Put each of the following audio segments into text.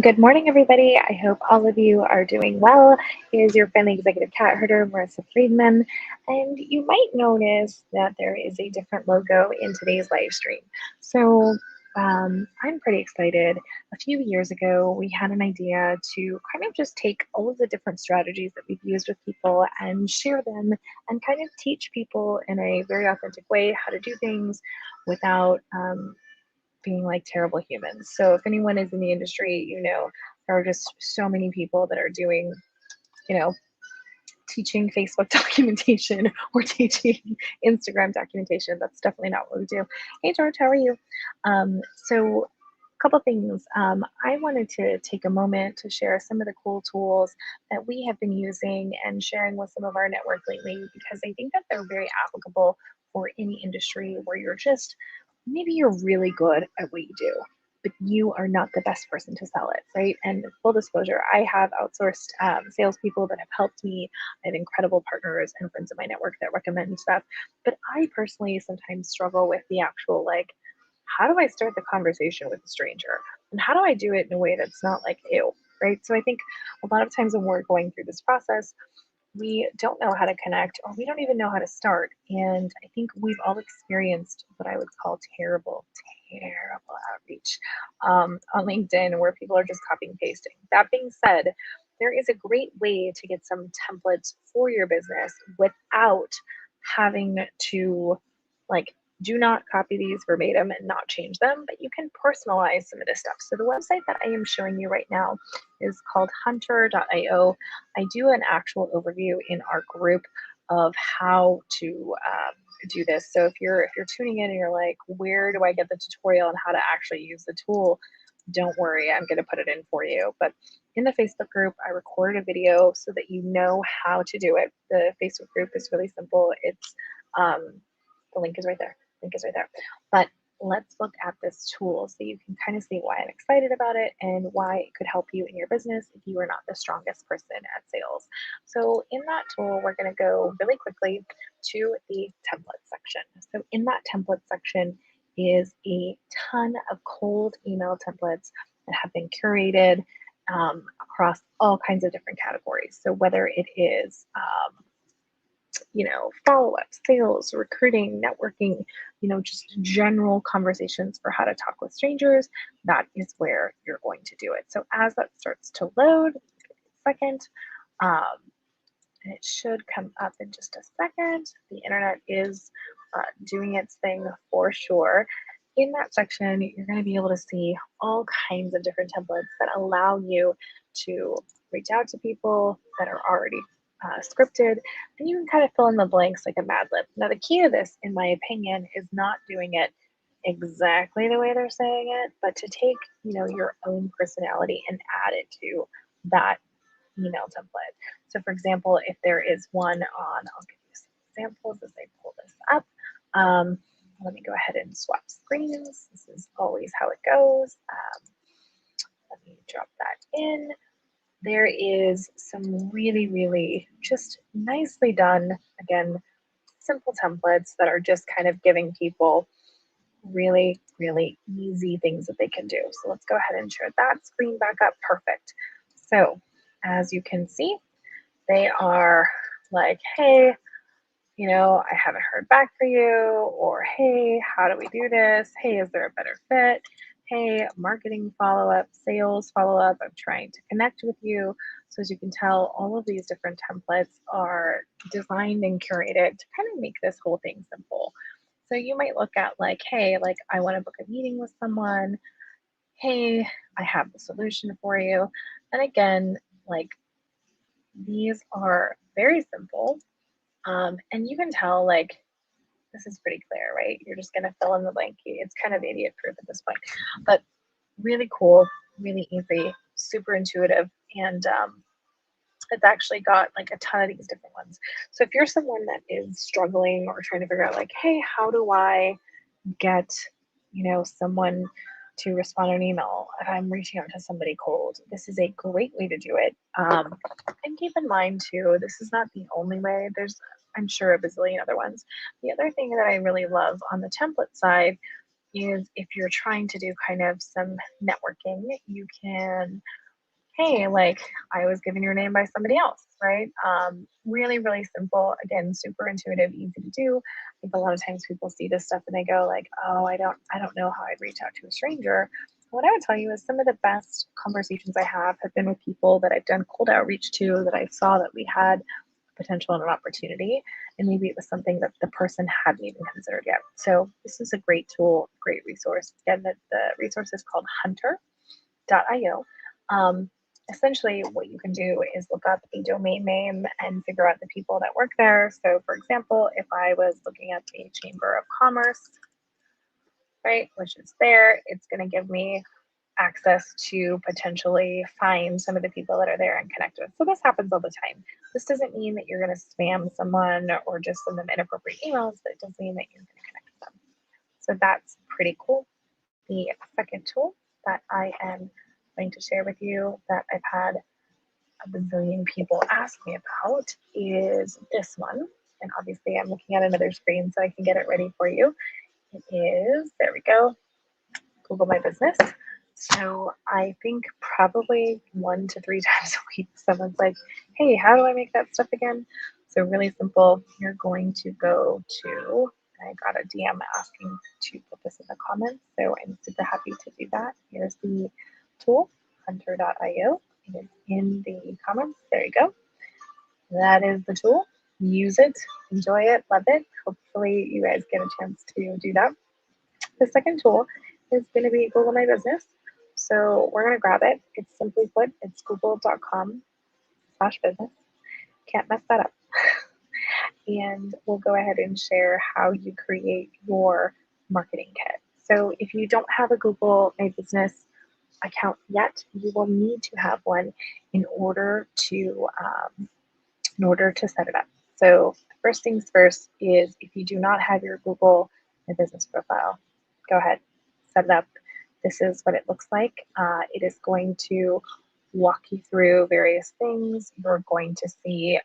Good morning, everybody. I hope all of you are doing well. Here's your friendly executive cat herder, Marissa Friedman. And you might notice that there is a different logo in today's live stream. So I'm pretty excited. A few years ago, we had an idea to kind of just take all of the different strategies that we've used with people and share them and kind of teach people in a very authentic way how to do things without being like terrible humans. So if anyone is in the industry, you know, there are just so many people that are doing, you know, teaching Facebook documentation or teaching Instagram documentation. That's definitely not what we do. Hey George, how are you? So a couple things. I wanted to take a moment to share some of the cool tools that we have been using and sharing with some of our network lately, because I think that they're very applicable for any industry where you're just, maybe you're really good at what you do, but you are not the best person to sell it, right? And full disclosure, I have outsourced salespeople that have helped me. I have incredible partners and friends in my network that recommend stuff. But I personally sometimes struggle with the actual, like, how do I start the conversation with a stranger? And how do I do it in a way that's not like, ew, right? So I think a lot of times when we're going through this process, we don't know how to connect, or we don't even know how to start. And I think we've all experienced what I would call terrible outreach on LinkedIn, where people are just copying and pasting. That being said, there is a great way to get some templates for your business without having to, like, do not copy these verbatim and not change them, but you can personalize some of this stuff. So the website that I am showing you right now is called hunter.io. I do an actual overview in our group of how to do this. So if you're tuning in and you're like, where do I get the tutorial on how to actually use the tool? Don't worry, I'm going to put it in for you. But in the Facebook group, I recorded a video so that you know how to do it. The Facebook group is really simple. It's the link is right there. Link is right there. But let's look at this tool so you can kind of see why I'm excited about it and why it could help you in your business if you are not the strongest person at sales. So in that tool, we're going to go really quickly to the template section. So in that template section is a ton of cold email templates that have been curated across all kinds of different categories. So whether it is you know, follow-up, sales, recruiting, networking, you know, just general conversations for how to talk with strangers, that is where you're going to do it. So as that starts to load, second, and it should come up in just a second. The internet is doing its thing for sure. In that section, you're going to be able to see all kinds of different templates that allow you to reach out to people that are already scripted, and you can kind of fill in the blanks like a Mad Lib. Now, the key to this, in my opinion, is not doing it exactly the way they're saying it, but to take, you know, your own personality and add it to that email template. So, for example, if there is one on, I'll give you some examples as I pull this up. Let me go ahead and swap screens. This is always how it goes. Let me drop that in. There is some really just nicely done, again, simple templates that are just kind of giving people really easy things that they can do. So let's go ahead and share that screen back up. Perfect. So as you can see, they are like, hey, you know, I haven't heard back for you, or hey, how do we do this? Hey, is there a better fit? Hey, marketing follow-up, sales follow-up, I'm trying to connect with you. So as you can tell, all of these different templates are designed and curated to kind of make this whole thing simple. So you might look at like, hey, like I want to book a meeting with someone. Hey, I have the solution for you. And again, like these are very simple. And you can tell like This is pretty clear, right? You're just going to fill in the blank. It's kind of idiot proof at this point, but really cool, really easy, super intuitive, and it's actually got like a ton of these different ones. So if you're someone that is struggling or trying to figure out like, hey, how do I get, someone to respond to an email if I'm reaching out to somebody cold, this is a great way to do it. And keep in mind too, this is not the only way. There's, I'm sure, a bazillion other ones. The other thing that I really love on the template side is if you're trying to do kind of some networking, you can, hey, like I was given your name by somebody else, right? Really, really simple. Again, super intuitive, easy to do. I think a lot of times people see this stuff and they go like, oh, I don't know how I'd reach out to a stranger. What I would tell you is some of the best conversations I have been with people that I've done cold outreach to, that I saw that we had potential and an opportunity, and maybe it was something that the person hadn't even considered yet. So this is a great tool, great resource. Again, the resource is called hunter.io. Um, Essentially, what you can do is look up a domain name and figure out the people that work there. So, for example, if I was looking at a Chamber of Commerce, right, which is there, it's going to give me access to potentially find some of the people that are there and connect with. So this happens all the time. This doesn't mean that you're going to spam someone or just send them inappropriate emails, but it does mean that you're going to connect with them. So that's pretty cool. The second tool that I am going to share with you that I've had a bazillion people ask me about is this one. And obviously I'm looking at another screen so I can get it ready for you. It is, there we go, Google My Business. So I think probably 1 to 3 times a week, someone's like, hey, how do I make that stuff again? So really simple. You're going to go to, I got a DM asking to put this in the comments. So I'm super happy to do that. Here's the tool, hunter.io. It is in the comments. There you go. That is the tool. Use it, enjoy it, love it. Hopefully you guys get a chance to do that. The second tool is going to be Google My Business. So we're going to grab it. It's simply put, it's google.com/business. Can't mess that up. And we'll go ahead and share how you create your marketing kit. So if you don't have a Google My Business account yet, you will need to have one in order to set it up. So first things first is if you do not have your Google My Business profile, go ahead, set it up. This is what it looks like. It is going to walk you through various things. You're going to see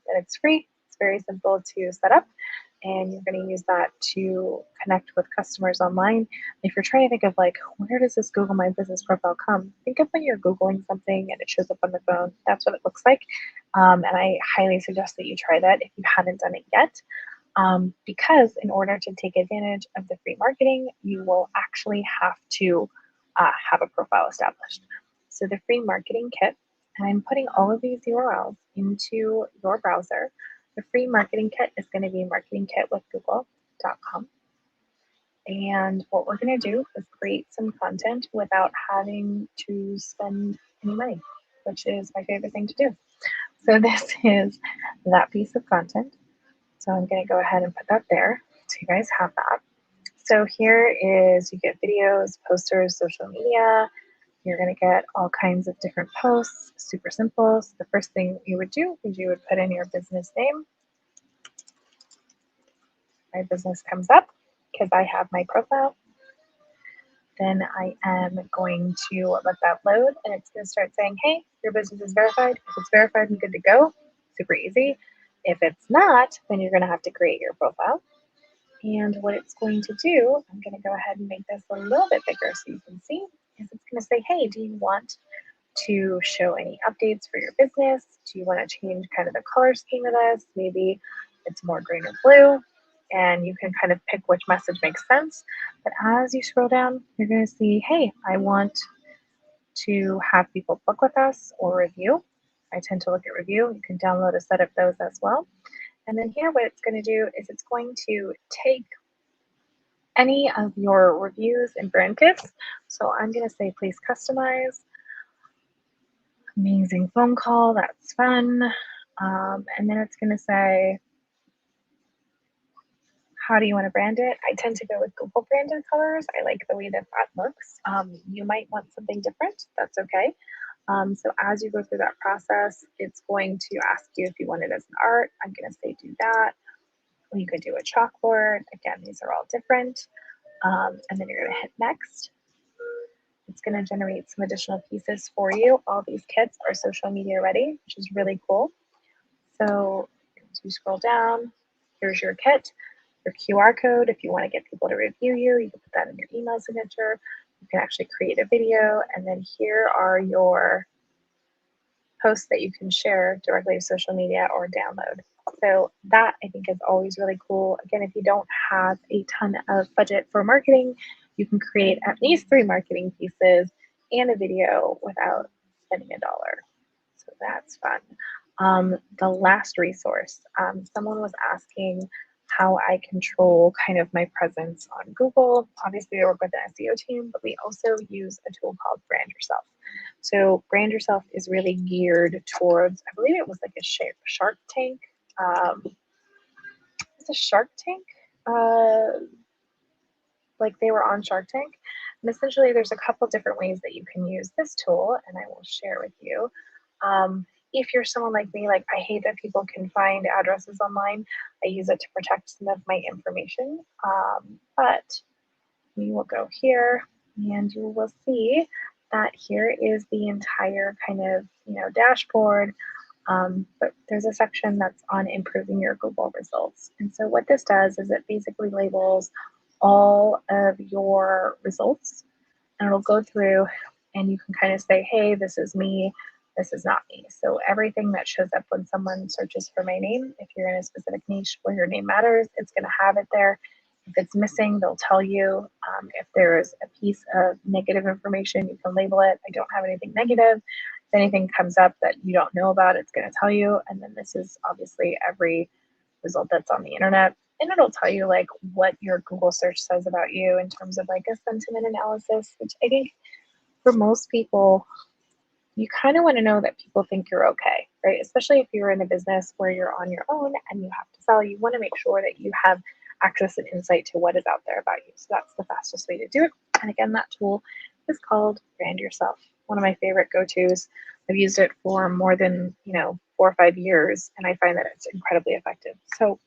that it's free. It's very simple to set up, and you're going to use that to connect with customers online. If you're trying to think of like, where does this Google My Business profile come? Think of when you're Googling something and it shows up on the phone. That's what it looks like. And I highly suggest that you try that if you haven't done it yet. Because in order to take advantage of the free marketing, you will actually have to have a profile established. So the free marketing kit, and I'm putting all of these URLs into your browser. The free marketing kit is going to be marketingkitwithgoogle.com. And what we're going to do is create some content without having to spend any money, which is my favorite thing to do. So this is that piece of content. So I'm going to go ahead and put that there so you guys have that. So here is, you get videos, posters, social media. You're going to get all kinds of different posts, super simple. So the first thing you would do is you would put in your business name. My business comes up because I have my profile. Then I am going to let that load, and it's going to start saying, hey, your business is verified. If it's verified and good to go, super easy. If it's not, then you're going to have to create your profile. And what it's going to do, I'm going to go ahead and make this a little bit bigger so you can see, is it's going to say, hey, do you want to show any updates for your business? Do you want to change kind of the color scheme of this? Maybe it's more green or blue, and you can kind of pick which message makes sense. But as you scroll down, you're going to see, hey, I want to have people book with us or review. I tend to look at review. You can download a set of those as well. And then here, what it's going to do is it's going to take any of your reviews and brand kits. So I'm going to say, please customize. Amazing phone call. That's fun. And then it's going to say, How do you want to brand it? I tend to go with Google branded colors. I like the way that that looks. You might want something different. That's okay. So as you go through that process, it's going to ask you if you want it as an art. I'm going to say do that. Or you could do a chalkboard. Again, these are all different. And then you're going to hit next. It's going to generate some additional pieces for you. All these kits are social media ready, which is really cool. So as you scroll down, here's your kit, your QR code. If you want to get people to review you, you can put that in your email signature. You can actually create a video, and then here are your posts that you can share directly to social media or download. So that I think is always really cool. Again, if you don't have a ton of budget for marketing, you can create at least 3 marketing pieces and a video without spending a dollar. So that's fun. The last resource, someone was asking how I control kind of my presence on Google. Obviously, I work with an SEO team, but we also use a tool called BrandYourself. So BrandYourself is really geared towards, I believe it was like a Shark Tank. It's a Shark Tank. Like they were on Shark Tank. And essentially, there's a couple different ways that you can use this tool, and I will share with you. If you're someone like me, like I hate that people can find addresses online. I use it to protect some of my information. But we will go here, and you will see that here is the entire kind of dashboard. But there's a section that's on improving your Google results. And so what this does is it basically labels all of your results, and it'll go through and you can kind of say, hey, this is me, this is not me. So everything that shows up when someone searches for my name, if you're in a specific niche where your name matters, it's going to have it there. If it's missing, they'll tell you. If there's a piece of negative information, you can label it. I don't have anything negative. If anything comes up that you don't know about, it's going to tell you. And then this is obviously every result that's on the internet. And it'll tell you like what your Google search says about you in terms of like a sentiment analysis, which I think for most people, you kind of want to know that people think you're okay, right? Especially if you're in a business where you're on your own and you have to sell, you want to make sure that you have access and insight to what is out there about you. So that's the fastest way to do it. And again, that tool is called BrandYourself. One of my favorite go-tos. I've used it for more than 4 or 5 years, and I find that it's incredibly effective. So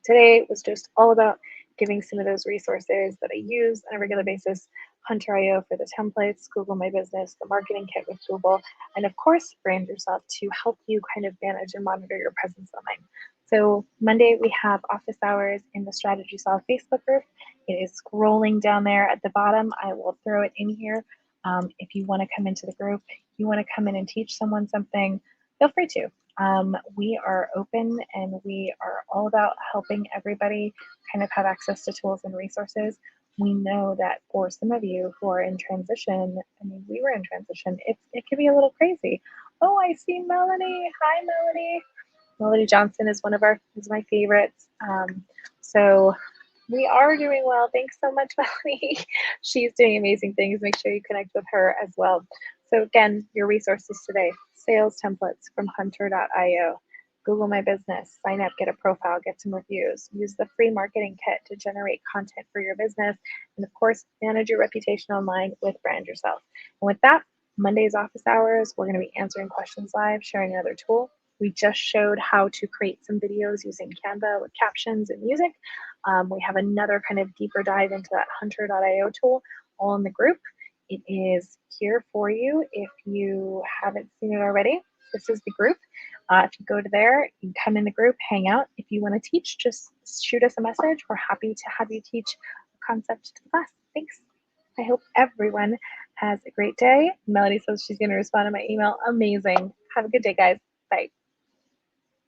today was just all about giving some of those resources that I use on a regular basis. Hunter.io for the templates, Google My Business, the marketing kit with Google, and of course, BrandYourself to help you kind of manage and monitor your presence online. So Monday, we have office hours in the Strategy Solve Facebook group. It is scrolling down there at the bottom. I will throw it in here. If you want to come into the group, you want to come in and teach someone something, feel free to. We are open and we are all about helping everybody kind of have access to tools and resources. We know that for some of you who are in transition, I mean, we were in transition, it can be a little crazy. Oh, I see Melanie. Hi, Melanie. Melody Johnson is one of my favorites. So we are doing well. Thanks so much, Melanie. She's doing amazing things. Make sure you connect with her as well. So again, your resources today, sales templates from hunter.io, Google My Business, sign up, get a profile, get some reviews, use the free marketing kit to generate content for your business, and of course, manage your reputation online with BrandYourself. And with that, Monday's office hours, we're going to be answering questions live, sharing another tool. We just showed how to create some videos using Canva with captions and music. We have another kind of deeper dive into that hunter.io tool all in the group. It is here for you if you haven't seen it already. This is the group. If you go to there, you come in the group, hang out. If you want to teach, just shoot us a message. We're happy to have you teach a concept to the class. Thanks. I hope everyone has a great day. Melody says she's going to respond to my email. Amazing. Have a good day, guys. Bye.